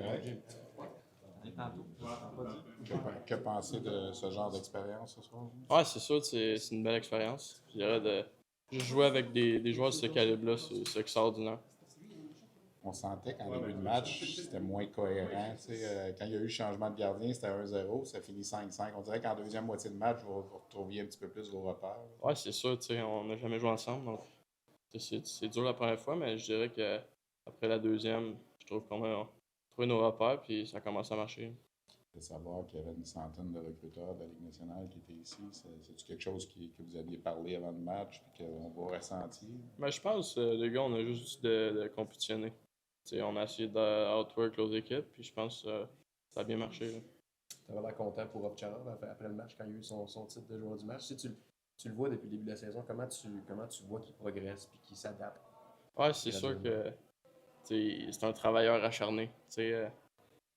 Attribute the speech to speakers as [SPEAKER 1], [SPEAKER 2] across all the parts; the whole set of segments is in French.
[SPEAKER 1] Correct. Que penser de ce genre d'expérience ce soir?
[SPEAKER 2] Ouais, c'est sûr, c'est une belle expérience. Je dirais de jouer avec des joueurs de ce calibre-là, c'est extraordinaire.
[SPEAKER 1] On sentait qu'en début de match, c'était moins cohérent. Quand il y a eu le changement de gardien, c'était 1-0, ça finit 5-5. On dirait qu'en deuxième moitié de match, vous retrouviez un petit peu plus vos repères.
[SPEAKER 2] Ouais, c'est sûr, on n'a jamais joué ensemble, donc c'est dur la première fois, mais je dirais que après la deuxième, je trouve qu'on a trouvé nos repères, puis ça commence à marcher.
[SPEAKER 1] De savoir qu'il y avait une centaine de recruteurs de la Ligue nationale qui étaient ici, c'est quelque chose que vous aviez parlé avant le match et qu'on va ressentir?
[SPEAKER 2] Ben, je pense, les gars, on a juste de compétitionner. On a essayé d'outwork l'autre équipe, puis je pense que ça a bien marché.
[SPEAKER 3] Tu avais l'air content pour Ovtcharov après le match quand il a eu son titre de joueur du match. Si tu le vois depuis le début de la saison, comment tu vois qu'il progresse et qu'il s'adapte?
[SPEAKER 2] Ouais, c'est sûr que c'est un travailleur acharné. Il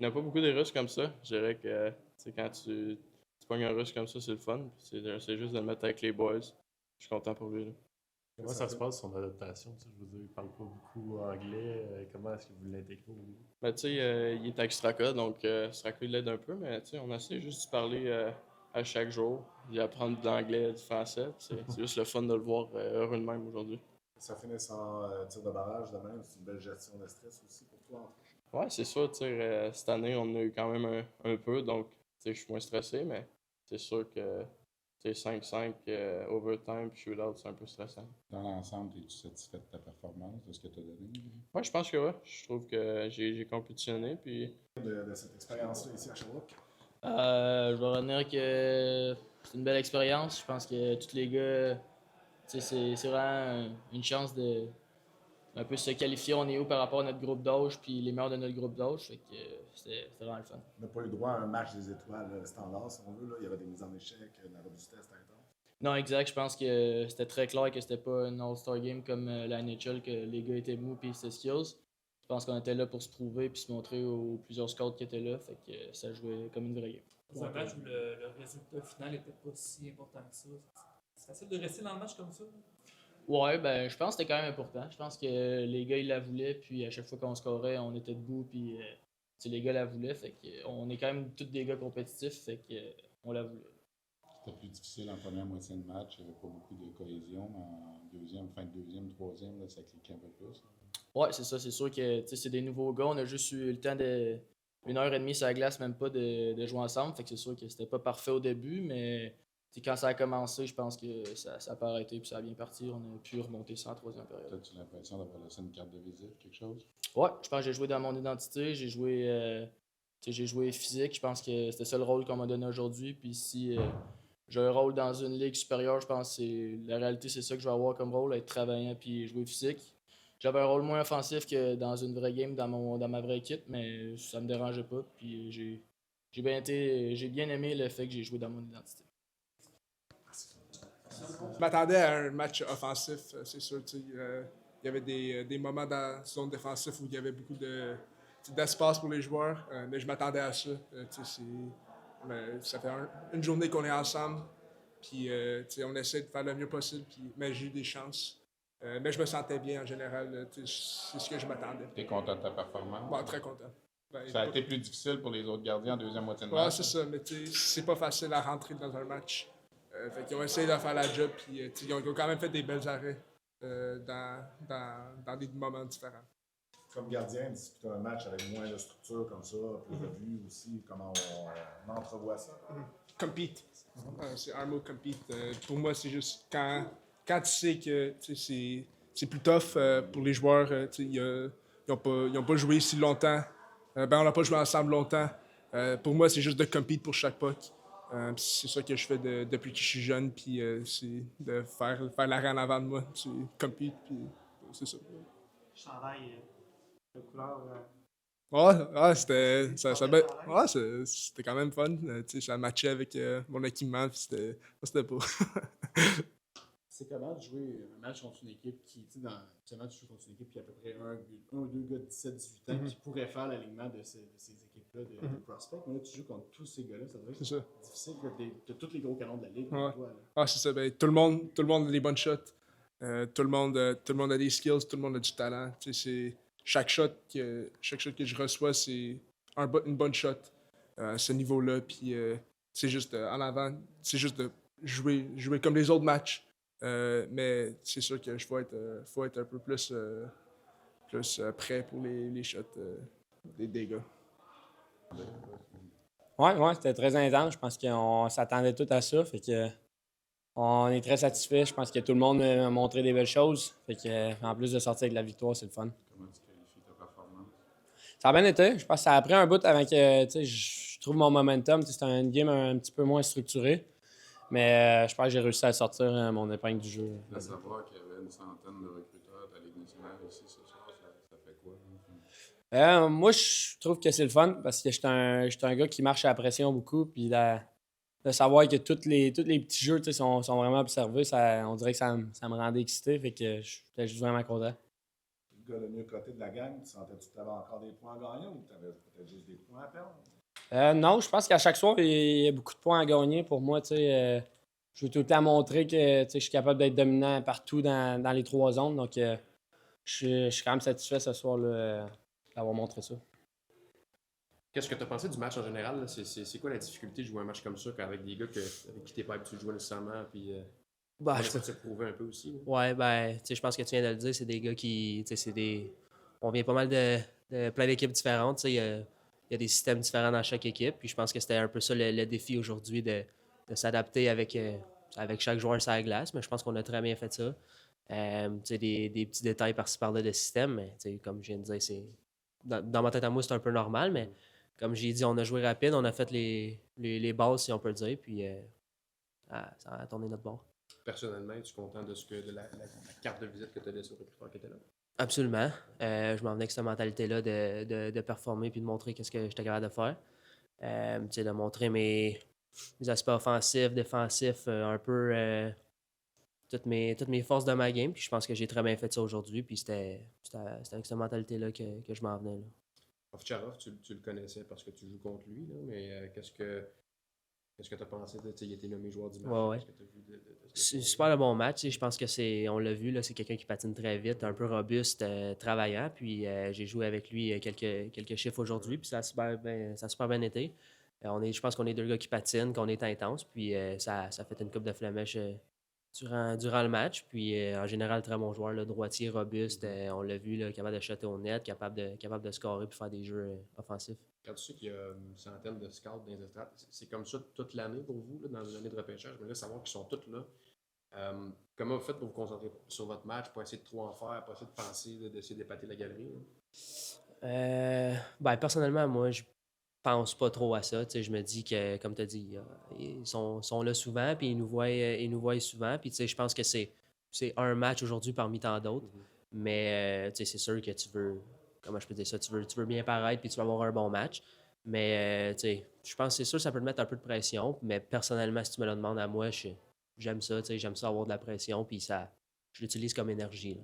[SPEAKER 2] n'y a pas beaucoup de Russes comme ça. Je dirais que quand tu pognes un Russe comme ça, c'est le fun. C'est juste de le mettre avec les boys. Je suis content pour lui. Là.
[SPEAKER 4] Comment ça se passe son adaptation? Je veux dire, il parle pas beaucoup anglais. Comment est-ce que vous l'intégrez au début?
[SPEAKER 2] Ben, il est à Straka, donc Straka l'aide un peu, mais on essaie juste de parler à chaque jour, d'y apprendre de l'anglais, du français. C'est juste le fun de le voir heureux de même aujourd'hui.
[SPEAKER 5] Ça finit sans tir de barrage de même, c'est une belle gestion de stress aussi pour toi.
[SPEAKER 2] Ouais, c'est sûr, cette année, on a eu quand même un peu, donc je suis moins stressé, mais c'est sûr que 5-5, overtime puis shootout, c'est un peu stressant.
[SPEAKER 1] Dans l'ensemble, es-tu satisfait de ta performance, de ce que tu as donné?
[SPEAKER 2] Ouais, je pense que ouais. Je trouve que j'ai compétitionné, puis...
[SPEAKER 5] De cette expérience-là ici à Sherbrooke?
[SPEAKER 6] Je vais retenir que c'est une belle expérience. Je pense que tous les gars, c'est vraiment une chance de un peu se qualifier. On est où par rapport à notre groupe d'âge, puis les meilleurs de notre groupe d'âge. Fait que c'était vraiment le fun.
[SPEAKER 5] On n'a pas eu droit à un match des étoiles standard, si on veut. Là. Il y avait des mises en échec, de la robustesse, c'était intense.
[SPEAKER 6] Non, exact. Je pense que c'était très clair que c'était pas une All-Star Game comme la NHL, que les gars étaient mous et c'était skills. Je pense qu'on était là pour se prouver et se montrer aux plusieurs scouts qui étaient là. Fait que ça jouait comme une vraie game.
[SPEAKER 7] C'est un match où le résultat final n'était pas si important que ça. C'est facile de rester dans le match comme ça.
[SPEAKER 6] Ouais, ben je pense que c'était quand même important. Je pense que les gars ils la voulaient, puis à chaque fois qu'on scorait, on était debout, puis les gars la voulaient. Fait que on est quand même tous des gars compétitifs, fait que on la voulait.
[SPEAKER 1] C'était plus difficile en première moitié de match, il n'y avait pas beaucoup de cohésion. En deuxième, fin de deuxième, troisième, là, ça cliquait un peu plus.
[SPEAKER 6] Ouais, c'est ça, c'est sûr que c'est des nouveaux gars. On a juste eu le temps de 1h30 sur la glace, même pas de jouer ensemble. Fait que c'est sûr que c'était pas parfait au début, mais quand ça a commencé, je pense que ça a pas arrêté puis ça a bien parti. On a pu remonter ça en troisième période.
[SPEAKER 1] As-tu l'impression d'avoir laissé une carte de visite, quelque chose?
[SPEAKER 6] Ouais, je pense que j'ai joué dans mon identité, j'ai joué physique. Je pense que c'était ça le rôle qu'on m'a donné aujourd'hui. Puis si j'ai un rôle dans une ligue supérieure, je pense que la réalité, c'est ça que je vais avoir comme rôle, être travaillant puis jouer physique. J'avais un rôle moins offensif que dans une vraie game, dans ma vraie équipe, mais ça me dérangeait pas. Puis j'ai bien aimé le fait que j'ai joué dans mon identité.
[SPEAKER 8] Je m'attendais à un match offensif, c'est sûr. Il y avait des moments dans la zone défensive où il y avait beaucoup d'espace pour les joueurs, mais je m'attendais à ça. Ça fait une journée qu'on est ensemble, puis on essaie de faire le mieux possible, mais j'ai eu des chances. Mais je me sentais bien en général, c'est ce que je m'attendais.
[SPEAKER 1] Tu es content de ta performance?
[SPEAKER 8] Bon, très content.
[SPEAKER 1] Ça a été plus difficile pour les autres gardiens en deuxième moitié de
[SPEAKER 8] ouais,
[SPEAKER 1] match?
[SPEAKER 8] c'est ça, mais c'est pas facile à rentrer dans un match. Ils ont essayé de faire la job, puis ils ont quand même fait des belles arrêts dans des moments différents.
[SPEAKER 5] Comme gardien, disputer un match avec moins de structure comme ça, plus de vues aussi, comment on entrevoit ça?
[SPEAKER 8] Compete. C'est un mot, compete. Pour moi, c'est juste quand tu sais que c'est plus tough pour les joueurs, ils n'ont pas joué si longtemps, on n'a pas joué ensemble longtemps. Pour moi, c'est juste de compete pour chaque puck. C'est ça que je fais depuis que je suis jeune, puis c'est de faire l'arrêt en avant de moi. C'est compete, puis c'est ça.
[SPEAKER 9] Chandail de couleur.
[SPEAKER 8] C'était quand même fun. Ça matchait avec mon équipement, puis c'était beau.
[SPEAKER 3] C'est comment de jouer un match contre une équipe qui, justement, tu joues contre une équipe qui a à peu près un ou deux gars de 17-18 ans qui pourraient faire l'alignement de ces équipes-là de prospects. Mais là, tu joues contre tous ces gars-là, ça doit être difficile. Tu as tous les gros canons de la ligue.
[SPEAKER 8] Ouais.
[SPEAKER 3] Toi,
[SPEAKER 8] c'est ça. Ben, tout le monde a des bonnes shots. Tout le monde a des skills, tout le monde a du talent. Chaque shot que je reçois, c'est une bonne shot à ce niveau-là. Puis c'est juste en avant, c'est juste de jouer comme les autres matchs. Mais c'est sûr que je faut être un peu plus prêt pour les shots des dégâts.
[SPEAKER 10] Ouais, c'était très intense. Je pense qu'on s'attendait tout à ça. Fait que on est très satisfait. Je pense que tout le monde a montré des belles choses. Fait que, en plus de sortir avec la victoire, c'est le fun.
[SPEAKER 1] Comment tu qualifies ta performance?
[SPEAKER 10] Ça a bien été. Je pense que ça a pris un bout avant que je trouve mon momentum. C'était une game un petit peu moins structurée. Mais je pense que j'ai réussi à sortir mon épingle du jeu.
[SPEAKER 1] De savoir qu'il y avait une centaine de recruteurs de la Ligue nationale ici ce soir, ça fait quoi?
[SPEAKER 10] Moi, je trouve que c'est le fun parce que j'étais un gars qui marche à la pression beaucoup. Puis de savoir que tous les petits jeux sont vraiment observés, on dirait que ça me rendait excité. Fait que j'étais juste vraiment content.
[SPEAKER 5] Le gars le mieux coté de la gang, tu sentais-tu que tu avais encore des points à gagner ou tu avais peut-être juste des points à perdre?
[SPEAKER 10] Non, je pense qu'à chaque soir, il y a beaucoup de points à gagner pour moi. Je veux tout le temps montrer que je suis capable d'être dominant partout dans les 3 zones. Donc, je suis quand même satisfait ce soir-là d'avoir montré ça.
[SPEAKER 11] Qu'est-ce que tu as pensé du match en général? Là? C'est quoi la difficulté de jouer un match comme ça avec des gars avec qui tu n'es pas habitué de jouer nécessairement? Puis,
[SPEAKER 10] Bah,
[SPEAKER 11] ça te prouver un peu aussi? Là?
[SPEAKER 12] Ouais, ben, je pense que tu viens de le dire, c'est des gars qui. On vient pas mal de plein d'équipes différentes. Il y a des systèmes différents dans chaque équipe. Puis je pense que c'était un peu ça le défi aujourd'hui de s'adapter avec chaque joueur sur la glace. Mais je pense qu'on a très bien fait ça. Des petits détails par-ci par-là de système. Mais comme je viens de dire, c'est. Dans ma tête à moi, c'est un peu normal, mais comme j'ai dit, on a joué rapide, on a fait les bases, si on peut le dire, puis ça a tourné notre bord.
[SPEAKER 11] Personnellement, es-tu content de la carte de visite que tu as laissée au recruteur qui était là?
[SPEAKER 12] Absolument. Je m'en venais avec cette mentalité-là de performer puis de montrer qu'est-ce que j'étais capable de faire. De montrer mes aspects offensifs, défensifs, un peu toutes mes forces de ma game. Puis je pense que j'ai très bien fait ça aujourd'hui. Puis c'était avec cette mentalité-là que je m'en venais. Là.
[SPEAKER 11] Ovtcharov, tu le connaissais parce que tu joues contre lui, là, mais qu'est-ce que tu as pensé de il a été nommé joueur du match?
[SPEAKER 12] Ouais. C'est super le bon match. Je pense que on l'a vu, là, c'est quelqu'un qui patine très vite, un peu robuste, travaillant. Puis j'ai joué avec lui quelques chiffres aujourd'hui, puis ça a super bien été. Je pense qu'on est 2 gars qui patinent, qu'on est intense, puis ça fait une coupe de flamèche durant le match. Puis en général, très bon joueur, là, droitier, robuste. On l'a vu, là, capable de shotter au net, capable de scorer puis faire des jeux offensifs.
[SPEAKER 11] Quand tu sais qu'il y a une centaine de scouts dans les estrades, c'est comme ça toute l'année pour vous, là, dans l'année de repêchage. Mais là, savoir qu'ils sont tous là. Comment vous faites pour vous concentrer sur votre match, pour essayer de trop en faire, pour essayer de penser, d'essayer d'épater la galerie?
[SPEAKER 12] Personnellement, moi, je pense pas trop à ça. Je me dis que, comme tu as dit, ils sont là souvent, puis ils nous voient souvent. Puis je pense que c'est un match aujourd'hui parmi tant d'autres. Mais c'est sûr que tu veux, comment je peux dire ça, tu veux bien paraître, puis tu veux avoir un bon match. Mais je pense que c'est sûr que ça peut te mettre un peu de pression. Mais personnellement, si tu me le demandes à moi, j'aime ça avoir de la pression, puis je l'utilise comme énergie. Là.